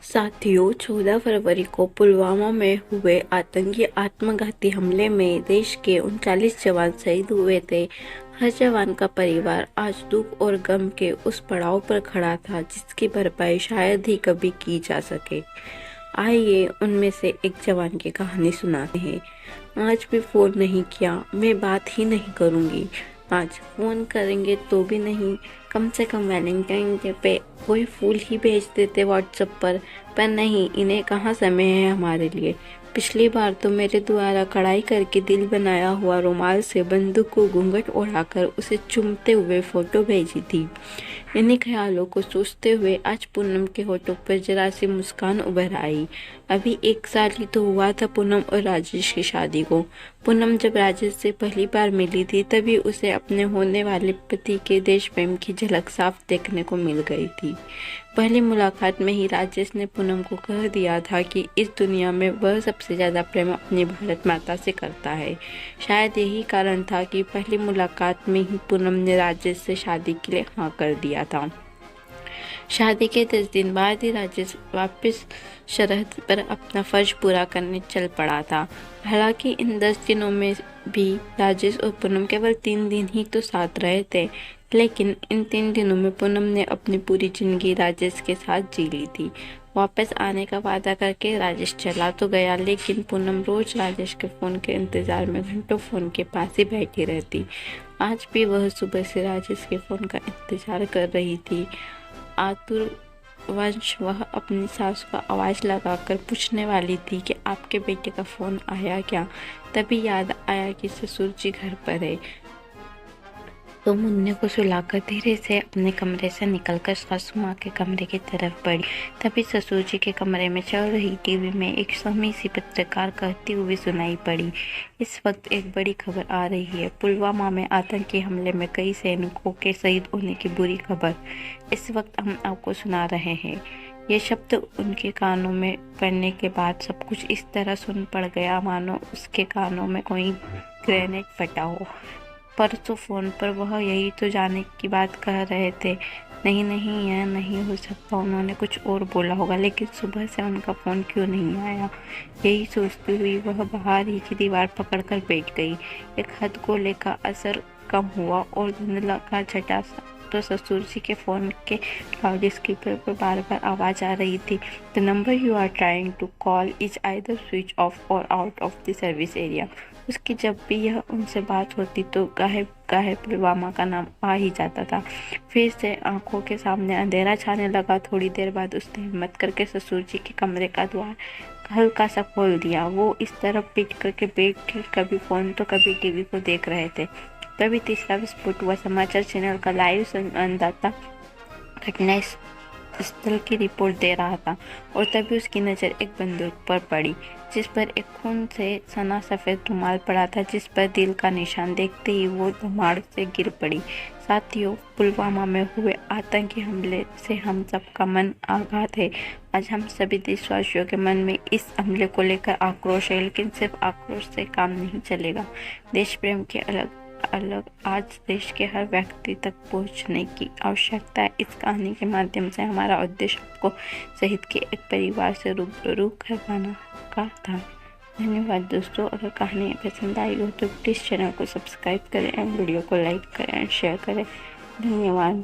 साथियों, 14 फरवरी को पुलवामा में हुए आतंकी आत्मघाती हमले में देश के 39 जवान शहीद हुए थे। हर जवान का परिवार आज दुख और गम के उस पड़ाव पर खड़ा था जिसकी भरपाई शायद ही कभी की जा सके। आइए उनमें से एक जवान की कहानी सुनाते हैं। आज भी फ़ोन नहीं किया, मैं बात ही नहीं करूँगी। आज फ़ोन करेंगे तो भी नहीं, कम से कम वैलेंटाइन डे पे कोई फूल ही भेज देते व्हाट्सएप पर नहीं, इन्हें कहाँ समय है हमारे लिए। पिछली बार तो मेरे द्वारा कढ़ाई करके दिल बनाया हुआ रुमाल से बंदूक को घूंघट उड़ाकर उसे चूमते हुए फ़ोटो भेजी थी। इन्हीं ख्यालों को सोचते हुए आज पूनम के होठों पर जरा सी मुस्कान उभर आई। अभी 1 साल ही तो हुआ था पूनम और राजेश की शादी को। पूनम जब राजेश से पहली बार मिली थी तभी उसे अपने होने वाले पति के देश प्रेम की झलक साफ देखने को मिल गई थी। पहली मुलाकात में ही राजेश ने पूनम को कह दिया था कि इस दुनिया में वह सबसे ज़्यादा प्रेम अपनी भारत माता से करता है। शायद यही कारण था कि पहली मुलाकात में ही पूनम ने राजेश से शादी के लिए हाँ कर दिया था। शादी के 10 दिन बाद ही राजेश वापस सरहद पर अपना फर्ज पूरा करने चल पड़ा था। हालांकि इन 10 दिनों में भी राजेश और पूनम केवल 3 दिन ही तो साथ रहे थे, लेकिन इन 3 दिनों में पूनम ने अपनी पूरी जिंदगी राजेश के साथ जी ली थी। वापस आने का वादा करके राजेश चला तो गया, लेकिन पूनम रोज राजेश के फ़ोन के इंतज़ार में घंटों फ़ोन के पास ही बैठी रहती। आज भी वह सुबह से राजेश के फ़ोन का इंतज़ार कर रही थी। आतुरवश वह अपनी सास को आवाज़ लगाकर पूछने वाली थी कि आपके बेटे का फ़ोन आया क्या। तभी याद आया कि ससुर जी घर पर है, तो मुन्ने को सुलाकर धीरे से अपने कमरे से निकलकर सासू माँ के कमरे की तरफ बढ़ी। तभी ससुर जी के कमरे में चल रही टीवी में एक स्वामी सी पत्रकार कहती हुई सुनाई पड़ी, इस वक्त एक बड़ी खबर आ रही है। पुलवामा में आतंकी हमले में कई सैनिकों के शहीद होने की बुरी खबर इस वक्त हम आपको सुना रहे हैं। ये शब्द उनके कानों में पड़ने के बाद सब कुछ इस तरह सुन पड़ गया मानो उसके कानों में कोई ग्रेनेड फटा हो। परसों फ़ोन पर वह यही तो जाने की बात कह रहे थे। नहीं नहीं, यह नहीं हो सकता, उन्होंने कुछ और बोला होगा, लेकिन सुबह से उनका फ़ोन क्यों नहीं आया। यही सोचती हुई वह बाहर ही की दीवार पकड़कर बैठ गई। एक हद को लेकर असर कम हुआ और धुंधला का झटा सा तो ससुर जी के फ़ोन के लाउड स्पीकर पर बार बार आवाज़ आ रही थी, the number you are trying to call is either switch off or out of the service area. उसकी जब भी यह उनसे बात होती तो गाहे गाहे पुलवामा का नाम आ ही जाता था। फिर से आंखों के सामने अंधेरा छाने लगा। थोड़ी देर बाद उसने हिम्मत करके ससुर जी के कमरे का द्वार हल्का सा खोल दिया। वो इस तरफ पीट करके बैठ कभी फ़ोन तो कभी टीवी को देख रहे थे। तभी तीसरा विस्फोट हुआ। समाचार चैनल का लाइव संवाददाता घटना स्थल की रिपोर्ट दे रहा था और तभी उसकी नज़र एक बंदूक पर पड़ी जिस पर एक खून से सना सफ़ेद रुमाल पड़ा था, जिस पर दिल का निशान देखते ही वो धमाड़ से गिर पड़ी। साथियों, पुलवामा में हुए आतंकी हमले से हम सबका मन आघात है। आज हम सभी देशवासियों के मन में इस हमले को लेकर आक्रोश है, लेकिन सिर्फ आक्रोश से काम नहीं चलेगा। देश प्रेम के अलग आज देश के हर व्यक्ति तक पहुंचने की आवश्यकता है। इस कहानी के माध्यम से हमारा उद्देश्य आपको शहीद के एक परिवार से रूबरू करवाना का था। धन्यवाद दोस्तों। अगर कहानी पसंद आई हो तो प्लीज़ चैनल को सब्सक्राइब करें, वीडियो को लाइक करें, शेयर करें। धन्यवाद।